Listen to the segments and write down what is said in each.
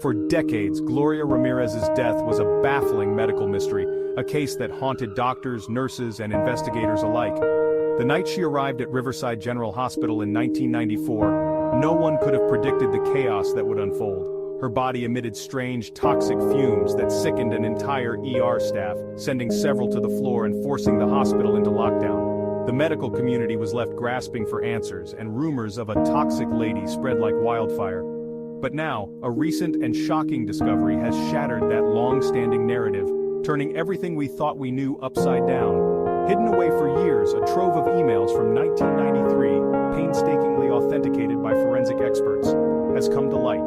For decades, Gloria Ramirez's death was a baffling medical mystery, a case that haunted doctors, nurses, and investigators alike. The night she arrived at Riverside General Hospital in 1994, no one could have predicted the chaos that would unfold. Her body emitted strange, toxic fumes that sickened an entire ER staff, sending several to the floor and forcing the hospital into lockdown. The medical community was left grasping for answers, and rumors of a toxic lady spread like wildfire. But now, a recent and shocking discovery has shattered that long-standing narrative, turning everything we thought we knew upside down. Hidden away for years, a trove of emails from 1993, painstakingly authenticated by forensic experts, has come to light.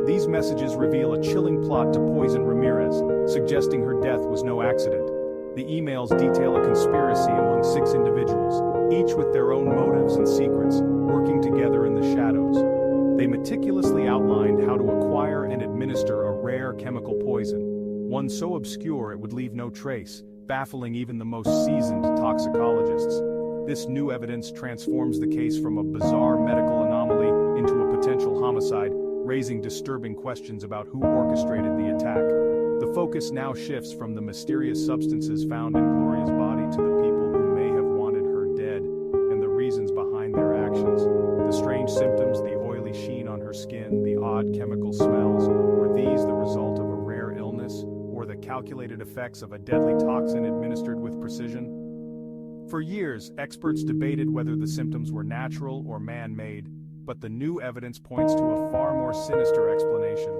These messages reveal a chilling plot to poison Ramirez, suggesting her death was no accident. The emails detail a conspiracy among 6 individuals, each with their own motives and secrets, working together in the shadows. They meticulously outlined how to acquire and administer a rare chemical poison, one so obscure it would leave no trace, baffling even the most seasoned toxicologists. This new evidence transforms the case from a bizarre medical anomaly into a potential homicide, raising disturbing questions about who orchestrated the attack. The focus now shifts from the mysterious substances found in Gloria's body to the people who may have wanted her dead, and the reasons behind their actions. The strange symptoms, the oily sheen on her skin, the odd chemical smells, were these the result of a rare illness, or the calculated effects of a deadly toxin administered with precision? For years, experts debated whether the symptoms were natural or man-made, but the new evidence points to a far more sinister explanation.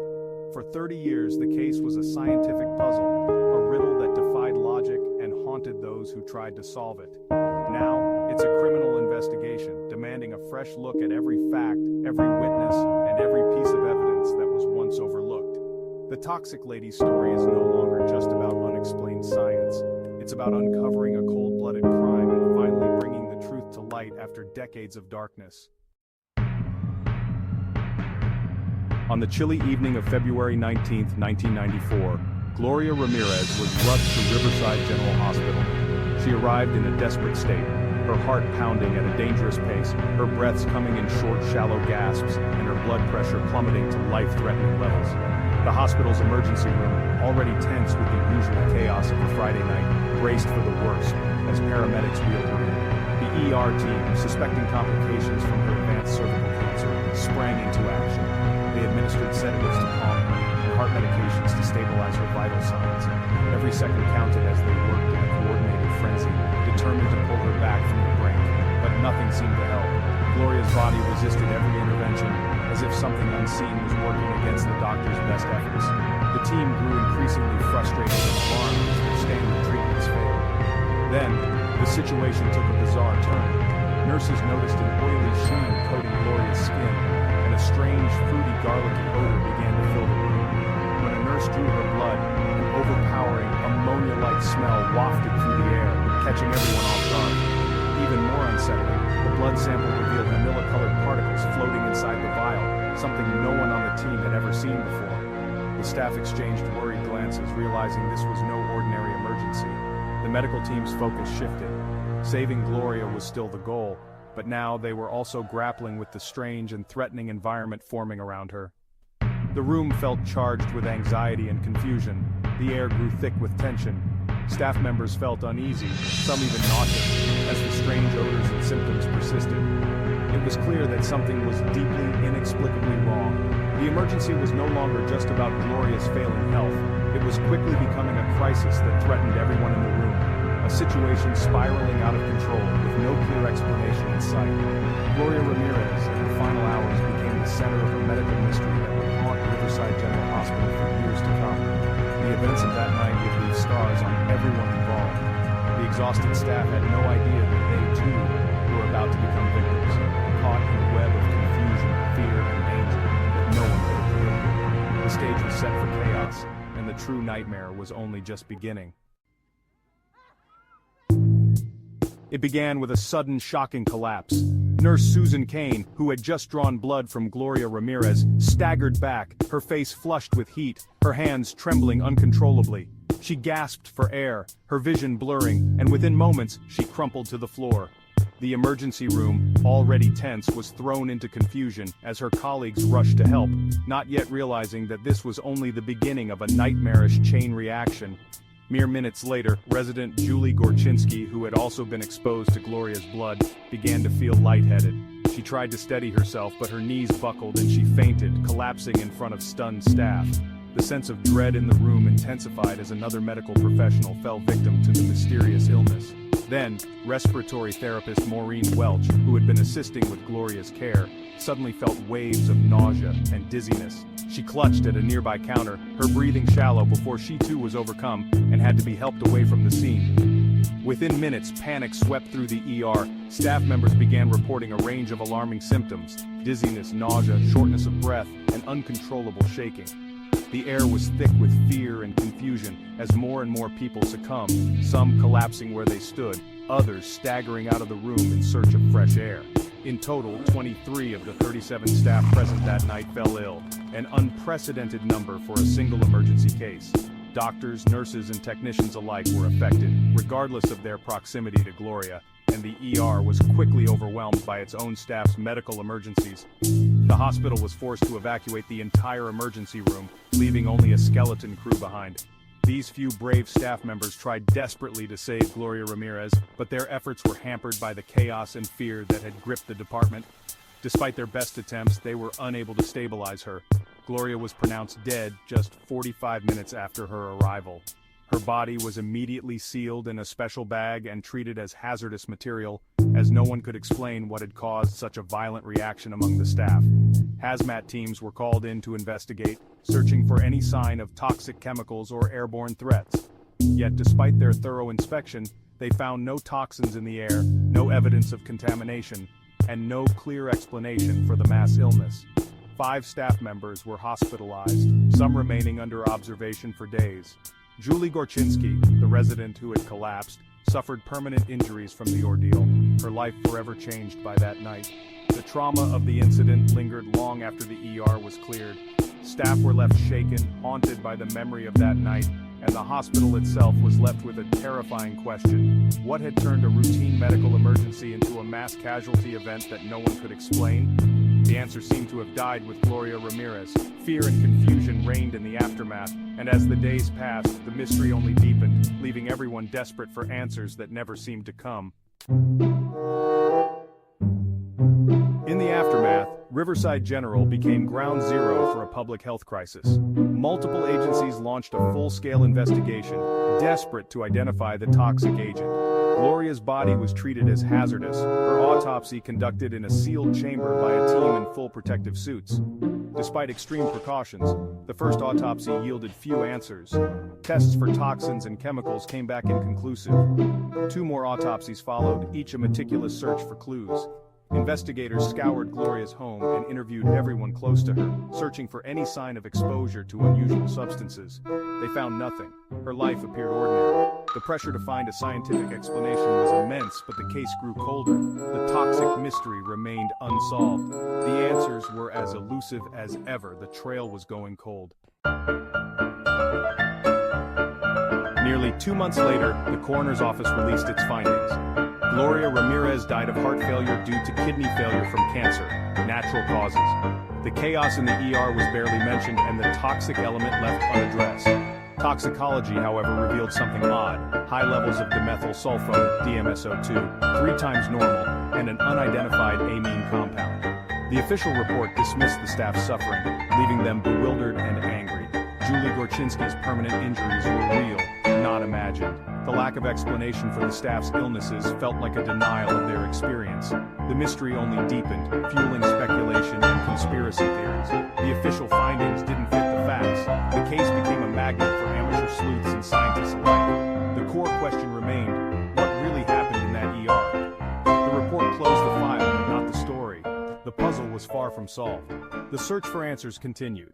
For 30 years, the case was a scientific puzzle, a riddle that defied logic and haunted those who tried to solve it. Now, it's a criminal investigation, demanding a fresh look at every fact, every witness, and every piece of evidence that was once overlooked. The Toxic Lady story is no longer just about unexplained science. It's about uncovering a cold-blooded crime and finally bringing the truth to light after decades of darkness. On the chilly evening of February 19, 1994, Gloria Ramirez was rushed to Riverside General Hospital. She arrived in a desperate state, her heart pounding at a dangerous pace, her breaths coming in short, shallow gasps, and her blood pressure plummeting to life-threatening levels. The hospital's emergency room, already tense with the usual chaos of a Friday night, braced for the worst as paramedics wheeled her in. The ER team, suspecting complications from her advanced cervical cancer, sprang into action. They administered sedatives to calm her and heart medications to stabilize her vital signs. Every second counted as they worked in a coordinated frenzy, determined to pull her back from the brink, but nothing seemed to help. Gloria's body resisted every intervention, as if something unseen was working against the doctor's best efforts. The team grew increasingly frustrated and alarmed as their standard treatments failed. Then, the situation took a bizarre turn. Nurses noticed an oily sheen coating Gloria's skin, and a strange, fruity, garlicky odor began to fill the room. When a nurse drew her blood, an overpowering, ammonia-like smell wafted through the air, catching everyone off guard. Even more unsettling, the blood sample revealed vanilla-colored particles floating inside the vial, something no one on the team had ever seen before. The staff exchanged worried glances, realizing this was no ordinary emergency. The medical team's focus shifted. Saving Gloria was still the goal, but now they were also grappling with the strange and threatening environment forming around her. The room felt charged with anxiety and confusion. The air grew thick with tension. Staff members felt uneasy, some even nauseous, as the strange odors and symptoms persisted. It was clear that something was deeply, inexplicably wrong. The emergency was no longer just about Gloria's failing health. It was quickly becoming a crisis that threatened everyone in the room. A situation spiraling out of control, with no clear explanation in sight. Gloria Ramirez, in her final hours, became the center of a medical mystery that would haunt Riverside General Hospital for years to come. The events of that night would leave scars on everyone involved. The exhausted staff had no idea that they, too, were about to become victims, caught in a web of confusion, fear, and danger that no one could have predicted. The stage was set for chaos, and the true nightmare was only just beginning. It began with a sudden, shocking collapse. Nurse Susan Kane, who had just drawn blood from Gloria Ramirez, staggered back, her face flushed with heat, her hands trembling uncontrollably. She gasped for air, her vision blurring, and within moments, she crumpled to the floor. The emergency room, already tense, was thrown into confusion as her colleagues rushed to help, not yet realizing that this was only the beginning of a nightmarish chain reaction. Mere minutes later, resident Julie Gorczynski, who had also been exposed to Gloria's blood, began to feel lightheaded. She tried to steady herself, but her knees buckled and she fainted, collapsing in front of stunned staff. The sense of dread in the room intensified as another medical professional fell victim to the mysterious illness. Then, respiratory therapist Maureen Welch, who had been assisting with Gloria's care, suddenly felt waves of nausea and dizziness. She clutched at a nearby counter, her breathing shallow before she too was overcome and had to be helped away from the scene. Within minutes, panic swept through the ER. Staff members began reporting a range of alarming symptoms: dizziness, nausea, shortness of breath, and uncontrollable shaking. The air was thick with fear and confusion as more and more people succumbed, some collapsing where they stood, others staggering out of the room in search of fresh air. In total, 23 of the 37 staff present that night fell ill, an unprecedented number for a single emergency case. Doctors, nurses, and technicians alike were affected, regardless of their proximity to Gloria, and the ER was quickly overwhelmed by its own staff's medical emergencies. The hospital was forced to evacuate the entire emergency room, leaving only a skeleton crew behind. These few brave staff members tried desperately to save Gloria Ramirez, but their efforts were hampered by the chaos and fear that had gripped the department. Despite their best attempts, they were unable to stabilize her. Gloria was pronounced dead just 45 minutes after her arrival. Her body was immediately sealed in a special bag and treated as hazardous material, as no one could explain what had caused such a violent reaction among the staff. Hazmat teams were called in to investigate, searching for any sign of toxic chemicals or airborne threats. Yet despite their thorough inspection, they found no toxins in the air, no evidence of contamination, and no clear explanation for the mass illness. 5 staff members were hospitalized, some remaining under observation for days. Julie Gorczynski, the resident who had collapsed, suffered permanent injuries from the ordeal, her life forever changed by that night. The trauma of the incident lingered long after the ER was cleared. Staff were left shaken, haunted by the memory of that night, and the hospital itself was left with a terrifying question. What had turned a routine medical emergency into a mass casualty event that no one could explain? The answer seemed to have died with Gloria Ramirez. Fear and confusion reigned in the aftermath, and as the days passed, the mystery only deepened, leaving everyone desperate for answers that never seemed to come. In the aftermath, Riverside General became ground zero for a public health crisis. Multiple agencies launched a full-scale investigation, desperate to identify the toxic agent. Gloria's body was treated as hazardous, her autopsy conducted in a sealed chamber by a team in full protective suits. Despite extreme precautions, the first autopsy yielded few answers. Tests for toxins and chemicals came back inconclusive. 2 more autopsies followed, each a meticulous search for clues. Investigators scoured Gloria's home and interviewed everyone close to her, searching for any sign of exposure to unusual substances. They found nothing. Her life appeared ordinary. The pressure to find a scientific explanation was immense, but the case grew colder. The toxic mystery remained unsolved. The answers were as elusive as ever. The trail was going cold. Nearly 2 months later, the coroner's office released its findings. Gloria Ramirez died of heart failure due to kidney failure from cancer, natural causes. The chaos in the ER was barely mentioned and the toxic element left unaddressed. Toxicology, however, revealed something odd: high levels of dimethyl sulfone, DMSO2, 3 times normal, and an unidentified amine compound. The official report dismissed the staff's suffering, leaving them bewildered and angry. Julie Gorczynski's permanent injuries were real, not imagined. The lack of explanation for the staff's illnesses felt like a denial of their experience. The mystery only deepened, fueling speculation and conspiracy theories. The official findings didn't fit the facts. The case became a magnet for amateur sleuths and scientists alike. The core question remained: what really happened in that ER? The report closed the file, but not the story. The puzzle was far from solved. The search for answers continued.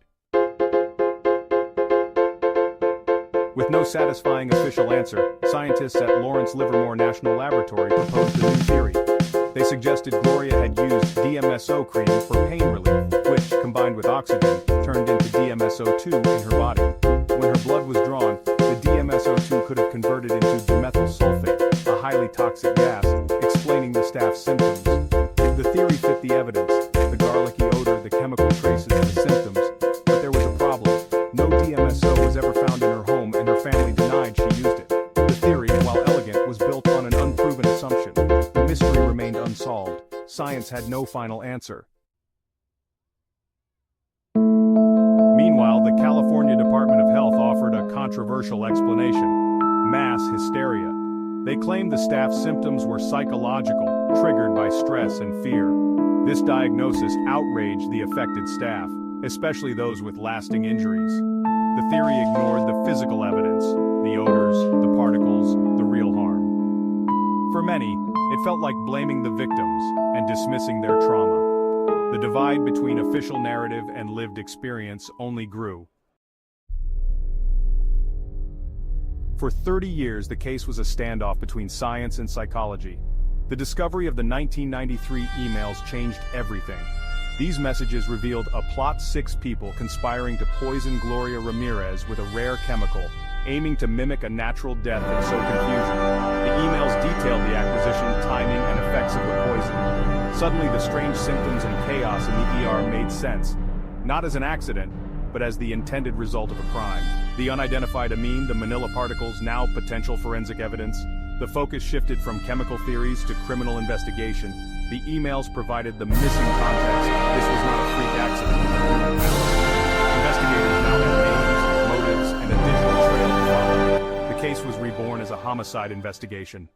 With no satisfying official answer, scientists at Lawrence Livermore National Laboratory proposed a new theory. They suggested Gloria had used DMSO cream for pain relief, which, combined with oxygen, turned into DMSO2 in her body. When her blood was drawn, the DMSO2 could have converted into dimethyl sulfate, a highly toxic gas, explaining the staff's symptoms. The traces of the symptoms, but there was a problem. No DMSO was ever found in her home and her family denied she used it. The theory, while elegant, was built on an unproven assumption. The mystery remained unsolved. Science had no final answer. Meanwhile, the California Department of Health offered a controversial explanation: mass hysteria. They claimed the staff's symptoms were psychological, triggered by stress and fear. This diagnosis outraged the affected staff, especially those with lasting injuries. The theory ignored the physical evidence, the odors, the particles, the real harm. For many, it felt like blaming the victims and dismissing their trauma. The divide between official narrative and lived experience only grew. For 30 years, the case was a standoff between science and psychology. The discovery of the 1993 emails changed everything. These messages revealed a plot: 6 people conspiring to poison Gloria Ramirez with a rare chemical, aiming to mimic a natural death and sow confusion. The emails detailed the acquisition, timing, and effects of the poison. Suddenly, the strange symptoms and chaos in the ER made sense, not as an accident, but as the intended result of a crime. The unidentified amine, the manila particles, now potential forensic evidence. The focus shifted from chemical theories to criminal investigation. The emails provided the missing context. This was not a freak accident. Investigators now had names, motives, and a digital trail to follow. The case was reborn as a homicide investigation.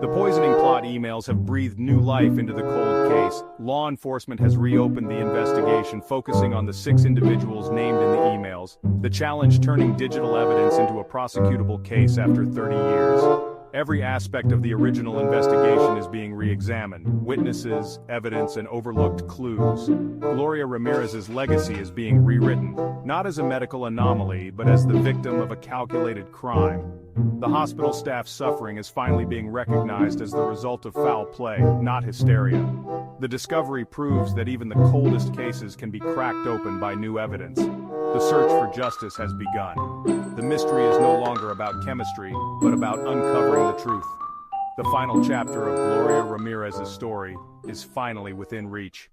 The poisoning plot emails have breathed new life into the cold case. Law enforcement has reopened the investigation, focusing on the 6 individuals named in the emails. The challenge: turning digital evidence into a prosecutable case after 30 years. Every aspect of the original investigation is being re-examined: witnesses, evidence, and overlooked clues. Gloria Ramirez's legacy is being rewritten, not as a medical anomaly, but as the victim of a calculated crime. The hospital staff's suffering is finally being recognized as the result of foul play, not hysteria. The discovery proves that even the coldest cases can be cracked open by new evidence. The search for justice has begun. The mystery is no longer about chemistry, but about uncovering the truth. The final chapter of Gloria Ramirez's story is finally within reach.